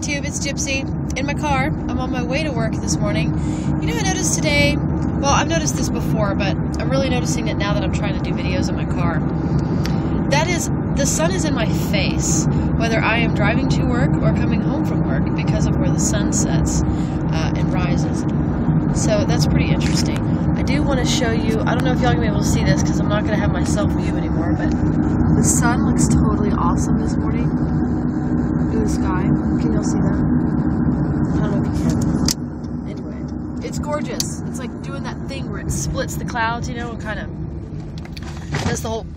YouTube, it's Gypsy. In my car, I'm on my way to work this morning. You know, I noticed today, well, I've noticed this before, but I'm really noticing it now that I'm trying to do videos in my car. That is, the sun is in my face, whether I am driving to work or coming home from work because of where the sun sets and rises. So that's pretty interesting. I do want to show you, I don't know if y'all are going to be able to see this because I'm not going to have my self view anymore, but the sun looks totally awesome this morning in the sky. Can y'all see that? I don't know if you can. Anyway, it's gorgeous. It's like doing that thing where it splits the clouds, you know, and kind of does the whole,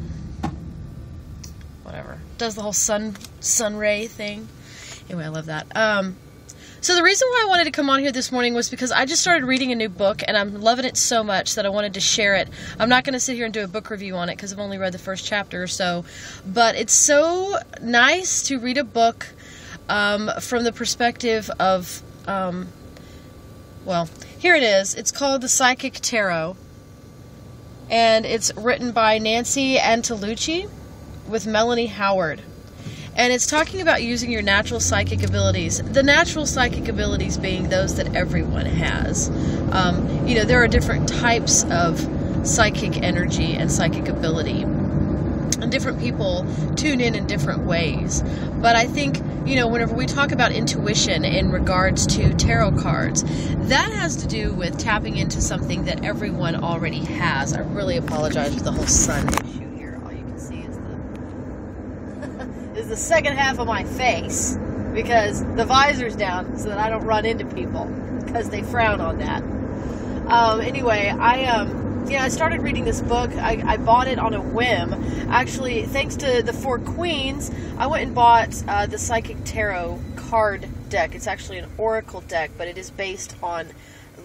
whatever, does the whole sun ray thing. Anyway, I love that. So the reason why I wanted to come on here this morning was because I just started reading a new book, and I'm loving it so much that I wanted to share it. I'm not going to sit here and do a book review on it because I've only read the first chapter or so, but it's so nice to read a book from the perspective of, well, here it is. It's called The Psychic Tarot, and it's written by Nancy Antelucci with Melanie Howard. And it's talking about using your natural psychic abilities. The natural psychic abilities being those that everyone has. You know, there are different types of psychic energy and psychic ability. And different people tune in different ways. But I think, you know, whenever we talk about intuition in regards to tarot cards, that has to do with tapping into something that everyone already has. I really apologize for the whole sun issue. Is the second half of my face because the visor's down so that I don't run into people because they frown on that. Anyway, I started reading this book. I bought it on a whim. Actually, thanks to the Four Queens, I went and bought the Psychic Tarot card deck. It's actually an oracle deck, but it is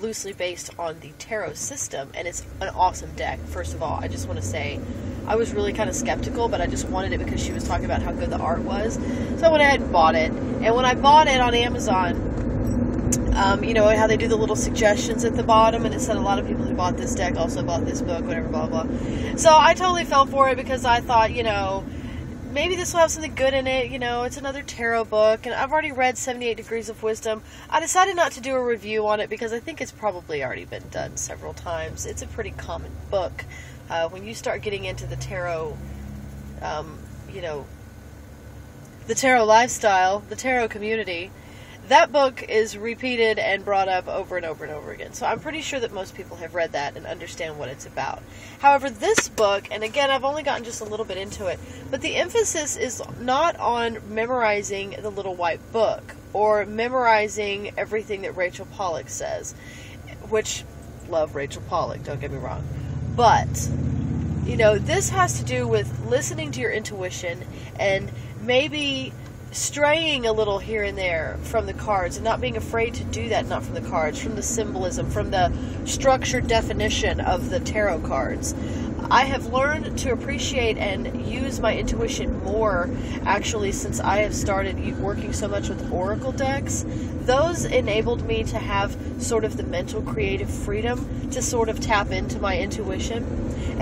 loosely based on the tarot system, and it's an awesome deck. First of all, I just want to say I was really kind of skeptical, but I just wanted it because she was talking about how good the art was. So I went ahead and bought it. And when I bought it on Amazon, you know how they do the little suggestions at the bottom, and it said a lot of people who bought this deck also bought this book, whatever, blah, blah. So I totally fell for it because I thought, you know, maybe this will have something good in it. You know, it's another tarot book, and I've already read 78 Degrees of Wisdom. I decided not to do a review on it because I think it's probably already been done several times. It's a pretty common book. When you start getting into the tarot, you know, the tarot lifestyle, the tarot community, that book is repeated and brought up over and over and over again. So I'm pretty sure that most people have read that and understand what it's about. However, this book, and again, I've only gotten just a little bit into it, but the emphasis is not on memorizing the little white book or memorizing everything that Rachel Pollack says, which, love Rachel Pollack, don't get me wrong. But, you know, this has to do with listening to your intuition and maybe straying a little here and there from the cards and not being afraid to do that, not from the cards, from the symbolism, from the structured definition of the tarot cards. I have learned to appreciate and use my intuition more, actually, since I have started working so much with oracle decks. Those enabled me to have sort of the mental creative freedom to sort of tap into my intuition.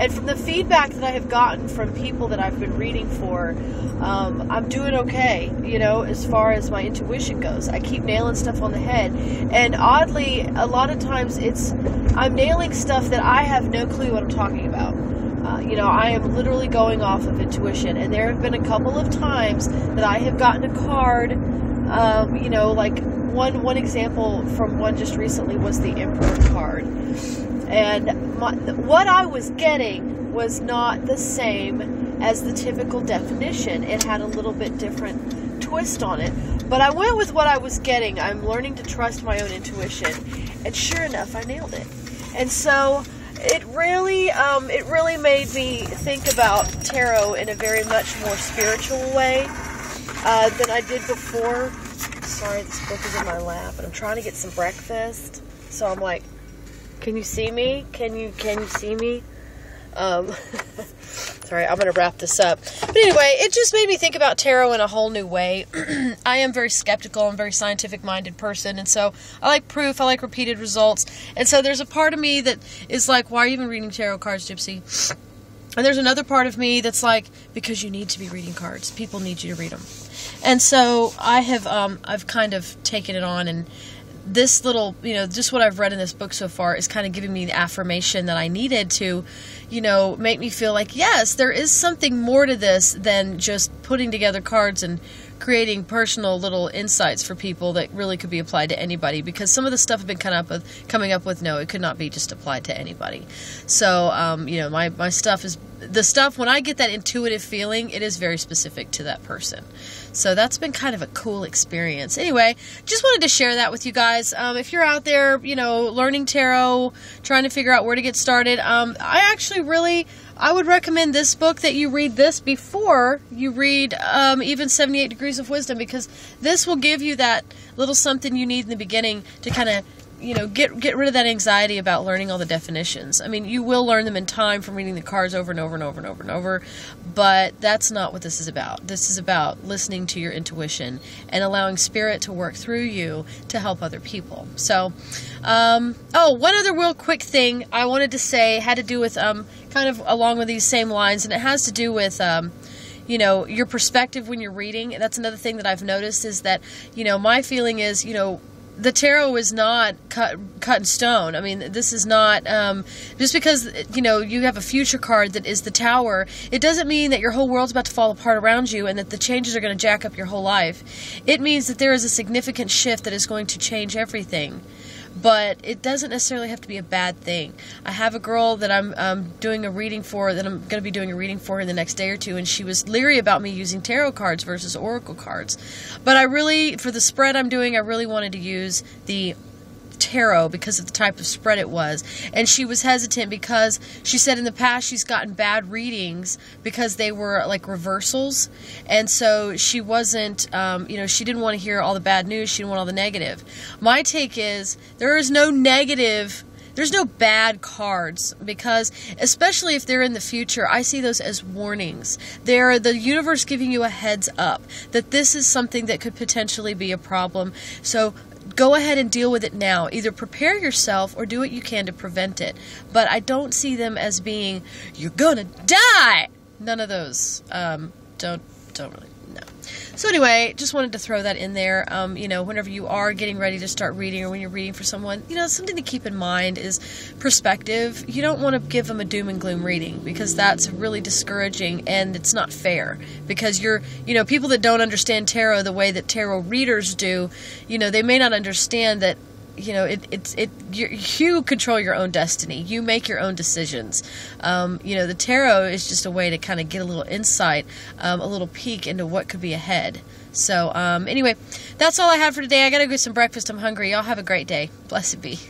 And from the feedback that I have gotten from people that I've been reading for, I'm doing okay, you know, as far as my intuition goes. I keep nailing stuff on the head. And oddly, a lot of times I'm nailing stuff that I have no clue what I'm talking about. You know, I am literally going off of intuition. And there have been a couple of times that I have gotten a card, you know, like one example from one just recently was the Emperor card. And what I was getting was not the same as the typical definition. It had a little bit different twist on it. But I went with what I was getting. I'm learning to trust my own intuition. And sure enough, I nailed it. And so it really made me think about tarot in a very much more spiritual way than I did before. Sorry, this book is in my lap, and I'm trying to get some breakfast. So I'm like, can you see me? Can you see me? Sorry, I'm going to wrap this up. But anyway, it just made me think about tarot in a whole new way. I am very skeptical. I'm a very scientific-minded person, and so I like proof. I like repeated results. And so there's a part of me that is like, why are you even reading tarot cards, Gypsy? And there's another part of me that's like, because you need to be reading cards. People need you to read them. And so I have, I've kind of taken it on, and this little, just what I've read in this book so far is kind of giving me the affirmation that I needed to, make me feel like, yes, there is something more to this than just putting together cards and creating personal little insights for people that really could be applied to anybody, because some of the stuff I've been coming up with, no, it could not be just applied to anybody. So, my stuff is, the stuff, when I get that intuitive feeling, it is very specific to that person. So that's been kind of a cool experience. Anyway, just wanted to share that with you guys. If you're out there, learning tarot, trying to figure out where to get started, I would recommend this book, that you read this before you read even 78 Degrees of Wisdom, because this will give you that little something you need in the beginning to kind of, get rid of that anxiety about learning all the definitions. I mean, you will learn them in time from reading the cards over and over and over and over and over, but that's not what this is about. This is about listening to your intuition and allowing spirit to work through you to help other people. So, one other real quick thing I wanted to say had to do with kind of along with these same lines, and it has to do with your perspective when you're reading. That's another thing that I've noticed, is that my feeling is the tarot is not cut in stone. I mean, this is not just because you have a future card that is the Tower. It doesn't mean that your whole world's about to fall apart around you and that the changes are going to jack up your whole life. It means that there is a significant shift that is going to change everything. But it doesn't necessarily have to be a bad thing. I have a girl that I'm doing a reading for, that I'm going to be doing a reading for in the next day or two, and she was leery about me using tarot cards versus oracle cards. But for the spread I'm doing, I really wanted to use the tarot because of the type of spread it was, and she was hesitant because she said in the past she's gotten bad readings because they were like reversals, and so she wasn't she didn't want to hear all the bad news, she didn't want all the negative. My take is there's no bad cards, because especially if they're in the future, I see those as warnings. They're the universe giving you a heads up that this is something that could potentially be a problem. So go ahead and deal with it now. Either prepare yourself or do what you can to prevent it. But I don't see them as being, you're gonna die. None of those. Don't really, no. So anyway, just wanted to throw that in there. Whenever you are getting ready to start reading, or when you're reading for someone, something to keep in mind is perspective. You don't want to give them a doom and gloom reading, because that's really discouraging and it's not fair. Because people that don't understand tarot the way that tarot readers do, they may not understand that you control your own destiny. You make your own decisions. The tarot is just a way to kind of get a little insight, a little peek into what could be ahead. So, anyway, that's all I have for today. I gotta go get some breakfast. I'm hungry. Y'all have a great day. Blessed be.